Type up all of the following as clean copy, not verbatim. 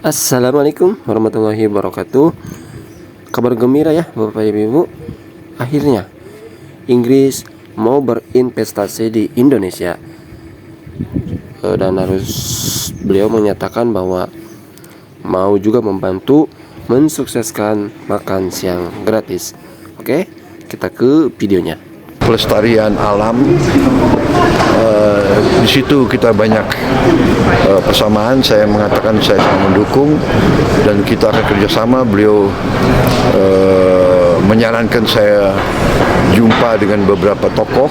Assalamualaikum warahmatullahi wabarakatuh. Kabar gembira ya Bapak Ibu. Akhirnya Inggris mau berinvestasi di Indonesia. Dan beliau menyatakan bahwa mau juga membantu mensukseskan makan siang gratis. Oke, kita ke videonya. Pelestarian alam, di situ kita banyak persamaan. Saya mengatakan saya sangat mendukung dan kita akan kerjasama. Beliau menyarankan saya jumpa dengan beberapa tokoh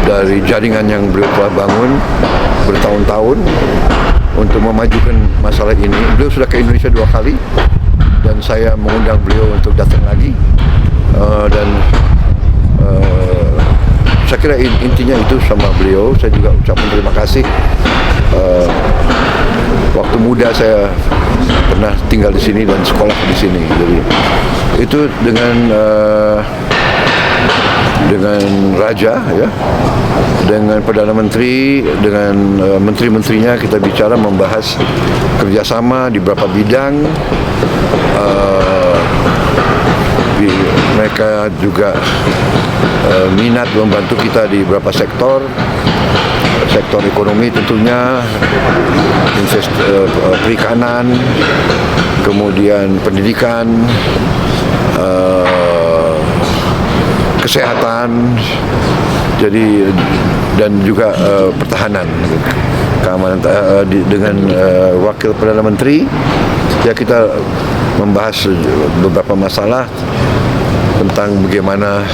dari jaringan yang beliau telah bangun bertahun-tahun untuk memajukan masalah ini. Beliau sudah ke Indonesia 2 kali dan saya mengundang beliau untuk datang lagi. Dan saya kira intinya itu sama beliau. Saya juga ucapkan terima kasih. Waktu muda saya pernah tinggal di sini dan sekolah di sini. Jadi itu dengan raja, ya, dengan perdana menteri, dengan menteri-menterinya kita bicara membahas kerjasama di beberapa bidang. Mereka juga minat membantu kita di beberapa sektor ekonomi tentunya, perikanan, kemudian pendidikan, kesehatan, jadi dan juga pertahanan, keamanan. Dengan wakil perdana menteri ya kita membahas beberapa masalah tentang bagaimana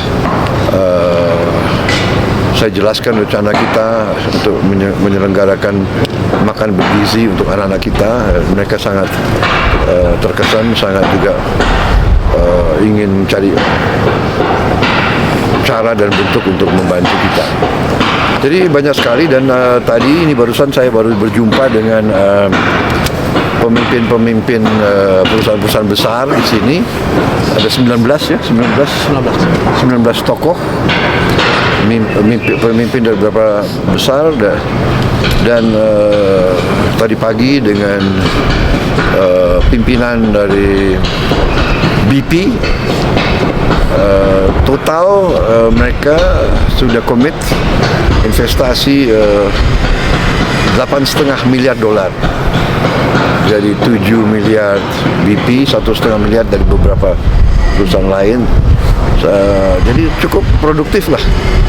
saya jelaskan rencana kita untuk menyelenggarakan makan bergizi untuk anak-anak kita. Mereka sangat terkesan, sangat juga ingin mencari cara dan bentuk untuk membantu kita. Jadi banyak sekali, dan tadi ini barusan saya baru berjumpa dengan pemimpin perusahaan-perusahaan besar di sini. Ada 19 tokoh, pemimpin dari beberapa besar, dan tadi pagi dengan pimpinan dari BP. Total mereka sudah komit investasi $8,5 miliar. Jadi 7 miliar BP, 1,5 miliar dari beberapa perusahaan lain. Jadi cukup produktif lah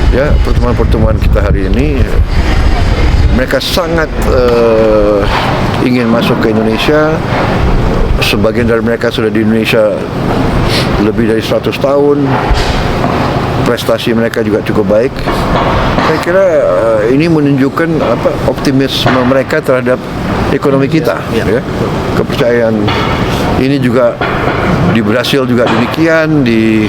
ya pertemuan-pertemuan kita hari ini. Mereka sangat ingin masuk ke Indonesia. Sebagian dari mereka sudah di Indonesia lebih dari 100 tahun. Prestasi mereka juga cukup baik. Saya kira ini menunjukkan optimisme mereka terhadap ekonomi kita, ya. Kepercayaan ini juga di Brasil juga demikian, di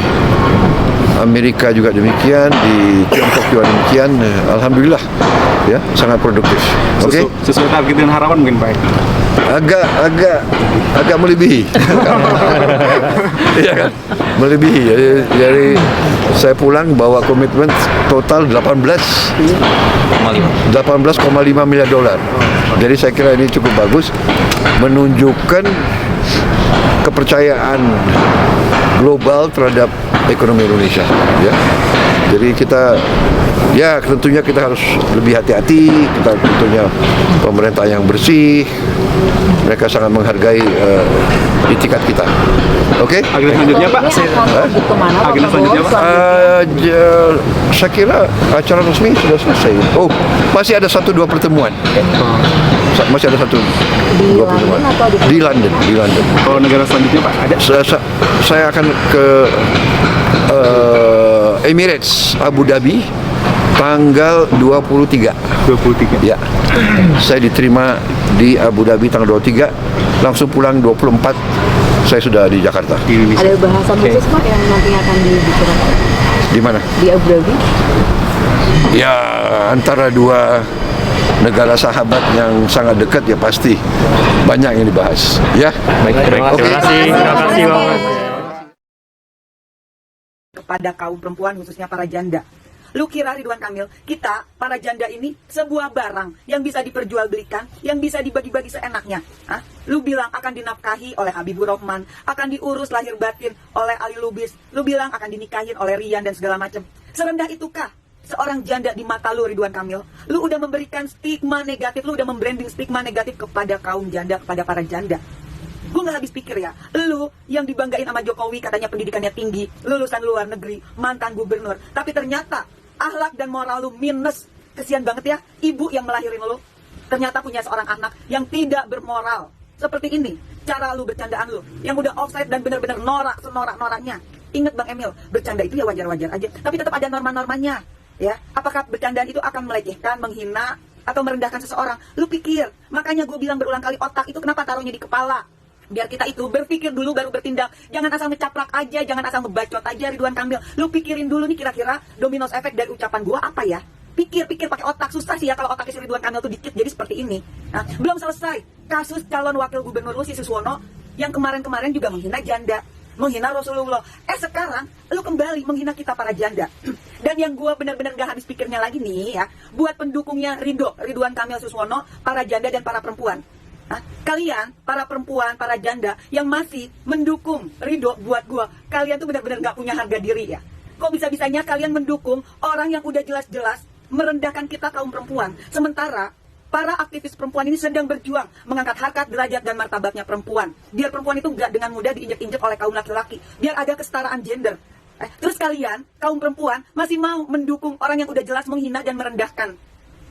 Amerika juga demikian, di Tiongkok juga demikian. Alhamdulillah, ya, sangat produktif. Oke. Sesuai target dan harapan mungkin Pak. Agak melebihi. Iya kan? Melebihi. Jadi saya pulang bawa komitmen total 18,5 miliar dolar. Jadi saya kira ini cukup bagus, menunjukkan kepercayaan global terhadap ekonomi Indonesia, ya. Jadi tentunya kita harus lebih hati-hati. Kita tentunya pemerintah yang bersih. Mereka sangat menghargai itikat kita. Oke? Agenda selanjutnya Pak? Agenda selanjutnya Pak? Saya kira acara resmi sudah selesai. Oh, masih ada 1-2 pertemuan. Masih ada 1-2 pertemuan di London. Kalau negara selanjutnya Pak ada? Saya akan ke Emirates Abu Dhabi tanggal 23. Ya. Saya diterima di Abu Dhabi tanggal 23, langsung pulang 24. Saya sudah di Jakarta. Ada bahasan khusus Pak yang nanti akan dibicarakan? Di mana? Di Abu Dhabi. Ya, antara dua negara sahabat yang sangat dekat, ya pasti banyak yang dibahas. Ya. Baik. Terima kasih Bapak. Kepada kaum perempuan khususnya para janda. Lu kira Ridwan Kamil, kita para janda ini sebuah barang yang bisa diperjualbelikan, yang bisa dibagi-bagi seenaknya. Hah? Lu bilang akan dinafkahi oleh Habibur Rahman, akan diurus lahir batin oleh Ali Lubis, lu bilang akan dinikahin oleh Rian dan segala macam. Serendah itukah seorang janda di mata lu, Ridwan Kamil? Lu udah memberikan stigma negatif, lu udah membranding stigma negatif kepada kaum janda, kepada para janda. Gue gak habis pikir ya, lu yang dibanggain sama Jokowi katanya pendidikannya tinggi, lulusan luar negeri, mantan gubernur, tapi ternyata akhlak dan moral lu minus. Kesian banget ya, ibu yang melahirin lu ternyata punya seorang anak yang tidak bermoral. Seperti ini cara lu, bercandaan lu yang udah offside dan bener-bener norak senorak-noraknya. Ingat Bang Emil, bercanda itu ya wajar-wajar aja, tapi tetap ada norma-normanya ya. Apakah bercandaan itu akan melecehkan, menghina, atau merendahkan seseorang? Lu pikir, makanya gue bilang berulang kali, otak itu kenapa taruhnya di kepala? Biar kita itu berpikir dulu baru bertindak. Jangan asal ngecaplak aja, jangan asal ngebacot aja Ridwan Kamil. Lu pikirin dulu nih kira-kira dominos efek dari ucapan gua apa ya? Pikir-pikir pakai otak. Susah sih ya kalau otaknya si Ridwan Kamil tuh dikit jadi seperti ini. Nah, belum selesai kasus calon wakil gubernur lu si Suswono yang kemarin-kemarin juga menghina janda, menghina Rasulullah. Sekarang lu kembali menghina kita para janda. Dan yang gua benar-benar gak habis pikirnya lagi nih ya, buat pendukungnya Ridwan Kamil Suswono, para janda dan para perempuan. Kalian, para perempuan, para janda yang masih mendukung Ridho buat gua, kalian tuh benar-benar gak punya harga diri ya. Kok bisa-bisanya kalian mendukung orang yang udah jelas-jelas merendahkan kita kaum perempuan, sementara para aktivis perempuan ini sedang berjuang mengangkat harkat, derajat, dan martabatnya perempuan. Biar perempuan itu gak dengan mudah diinjek-injek oleh kaum laki-laki, biar ada kesetaraan gender. Terus kalian, kaum perempuan, masih mau mendukung orang yang udah jelas menghina dan merendahkan.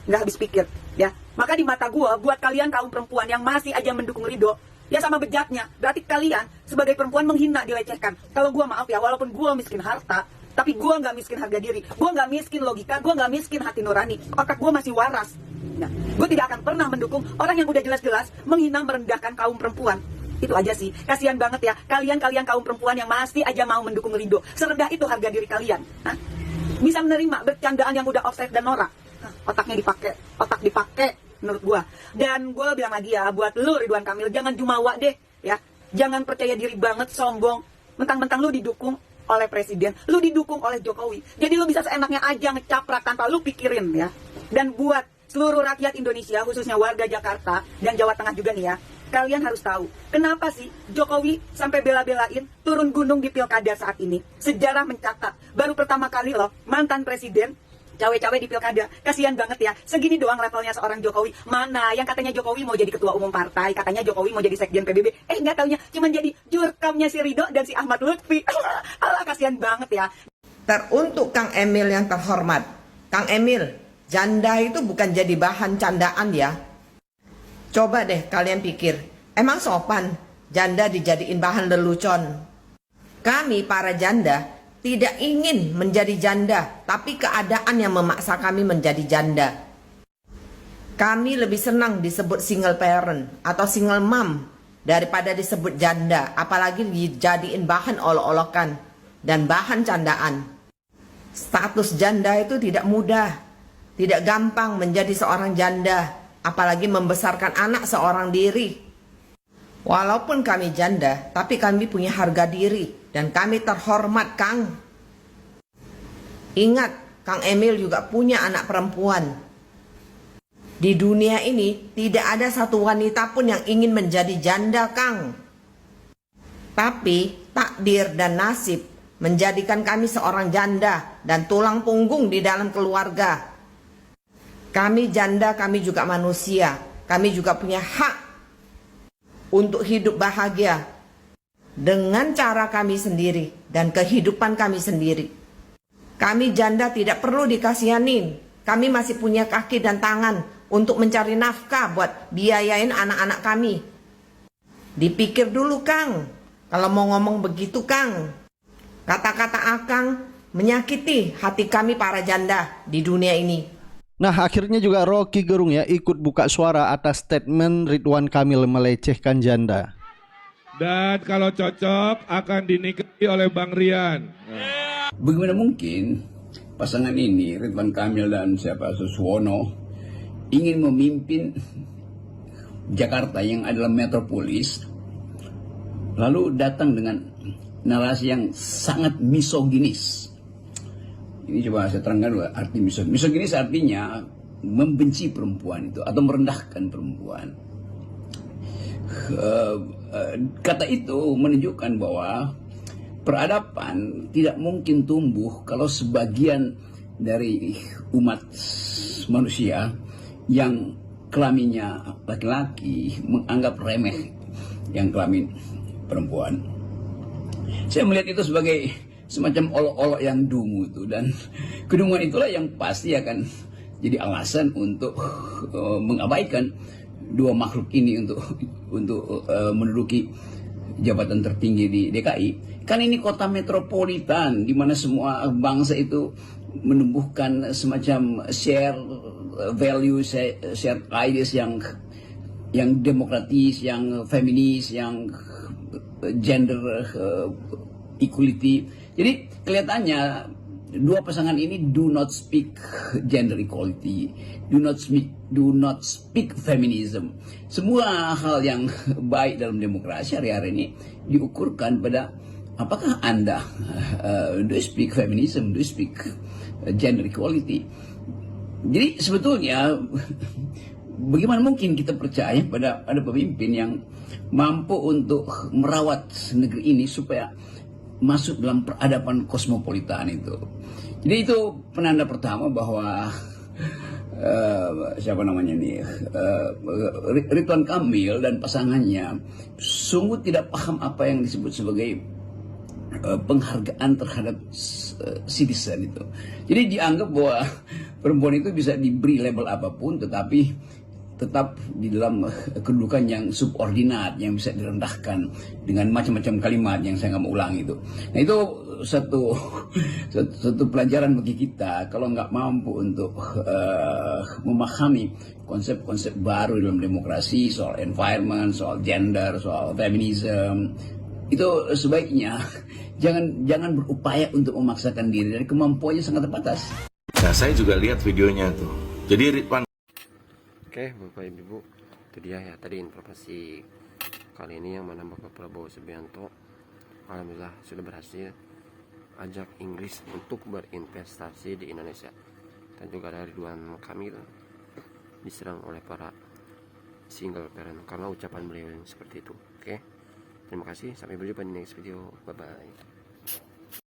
Nggak habis pikir ya. Maka di mata gue, buat kalian kaum perempuan yang masih aja mendukung Ridho, ya sama bejatnya. Berarti kalian sebagai perempuan menghina, dilecehkan. Kalau gue maaf ya, walaupun gue miskin harta, tapi gue nggak miskin harga diri, gue nggak miskin logika, gue nggak miskin hati nurani. Otak gue masih waras. Nah, gue tidak akan pernah mendukung orang yang udah jelas-jelas menghina, merendahkan kaum perempuan. Itu aja sih, kasihan banget ya kalian kaum perempuan yang masih aja mau mendukung Ridho. Serendah itu harga diri kalian. Bisa menerima bercandaan yang udah offside dan norak. Otaknya dipakai, otak dipakai menurut gua. Dan gua bilang lagi ya, buat lu Ridwan Kamil, jangan jumawa deh ya. Jangan percaya diri banget, sombong. Mentang-mentang lu didukung oleh presiden, lu didukung oleh Jokowi. Jadi lu bisa seenaknya aja ngecaprak tanpa lu pikirin ya. Dan buat seluruh rakyat Indonesia, khususnya warga Jakarta dan Jawa Tengah juga nih ya, kalian harus tahu, kenapa sih Jokowi sampai bela-belain turun gunung di pilkada saat ini. Sejarah mencatat, baru pertama kali loh mantan presiden cawe-cawe di pilkada. Kasihan banget ya, segini doang levelnya seorang Jokowi. Mana yang katanya Jokowi mau jadi ketua umum partai, katanya Jokowi mau jadi sekjen PBB, nggak taunya cuman jadi jurkamnya si Ridho dan si Ahmad Lutfi. Alah, kasihan banget ya. Teruntuk Kang Emil yang terhormat, Kang Emil, janda itu bukan jadi bahan candaan ya. Coba deh kalian pikir, emang sopan janda dijadiin bahan lelucon? Kami para janda tidak ingin menjadi janda, tapi keadaan yang memaksa kami menjadi janda. Kami lebih senang disebut single parent atau single mom daripada disebut janda, apalagi dijadiin bahan olok-olokan dan bahan candaan. Status janda itu tidak mudah, tidak gampang menjadi seorang janda, apalagi membesarkan anak seorang diri. Walaupun kami janda, tapi kami punya harga diri dan kami terhormat, Kang. Ingat, Kang Emil juga punya anak perempuan. Di dunia ini tidak ada satu wanita pun yang ingin menjadi janda, Kang. Tapi takdir dan nasib menjadikan kami seorang janda dan tulang punggung di dalam keluarga. Kami janda, kami juga manusia. Kami juga punya hak untuk hidup bahagia dengan cara kami sendiri dan kehidupan kami sendiri. Kami janda tidak perlu dikasihanin. Kami masih punya kaki dan tangan untuk mencari nafkah buat biayain anak-anak kami. Dipikir dulu, Kang. Kalau mau ngomong begitu, Kang. Kata-kata Akang menyakiti hati kami para janda di dunia ini. Nah, akhirnya juga Rocky Gerung ya ikut buka suara atas statement Ridwan Kamil melecehkan janda. Dan kalau cocok akan dinikahi oleh Bang Rian. Bagaimana mungkin pasangan ini, Ridwan Kamil dan Suswono, ingin memimpin Jakarta yang adalah metropolis, lalu datang dengan narasi yang sangat misoginis, Ini coba saya terangkan dulu arti misoginis. Misoginis artinya membenci perempuan itu atau merendahkan perempuan. Kata itu menunjukkan bahwa peradaban tidak mungkin tumbuh kalau sebagian dari umat manusia yang kelaminnya laki-laki menganggap remeh yang kelamin perempuan. Saya melihat itu sebagai semacam olok-olok yang dungu itu, dan kedunguan itulah yang pasti akan jadi alasan untuk mengabaikan dua makhluk ini untuk menduduki jabatan tertinggi di DKI. Kan ini kota metropolitan di mana semua bangsa itu menumbuhkan semacam share value, share ideas yang demokratis, yang feminis, yang gender equality. Jadi kelihatannya dua pasangan ini do not speak gender equality, do not speak feminism. Semua hal yang baik dalam demokrasi hari-hari ini diukurkan pada apakah Anda do you speak feminism, do you speak gender equality. Jadi sebetulnya bagaimana mungkin kita percaya pada pemimpin yang mampu untuk merawat negeri ini supaya masuk dalam peradaban kosmopolitan itu. Jadi itu penanda pertama bahwa siapa namanya nih, Ridwan Kamil dan pasangannya sungguh tidak paham apa yang disebut sebagai penghargaan terhadap citizen itu. Jadi dianggap bahwa perempuan itu bisa diberi label apapun tetapi tetap di dalam kedudukan yang subordinat, yang bisa direndahkan dengan macam-macam kalimat yang saya nggak mau ulang itu. Nah itu satu pelajaran bagi kita kalau nggak mampu untuk memahami konsep-konsep baru dalam demokrasi, soal environment, soal gender, soal feminism. Itu sebaiknya jangan berupaya untuk memaksakan diri, dan kemampuannya sangat terbatas. Nah, saya juga lihat videonya tuh. Jadi Ridwan. Oke, Bapak Ibu, itu dia ya tadi informasi kali ini yang mana Bapak Prabowo Subianto alhamdulillah sudah berhasil ajak Inggris untuk berinvestasi di Indonesia, dan juga dari Ridwan Kamil diserang oleh para single parent karena ucapan beliau yang seperti itu. Oke, terima kasih, sampai berjumpa di next video, bye bye.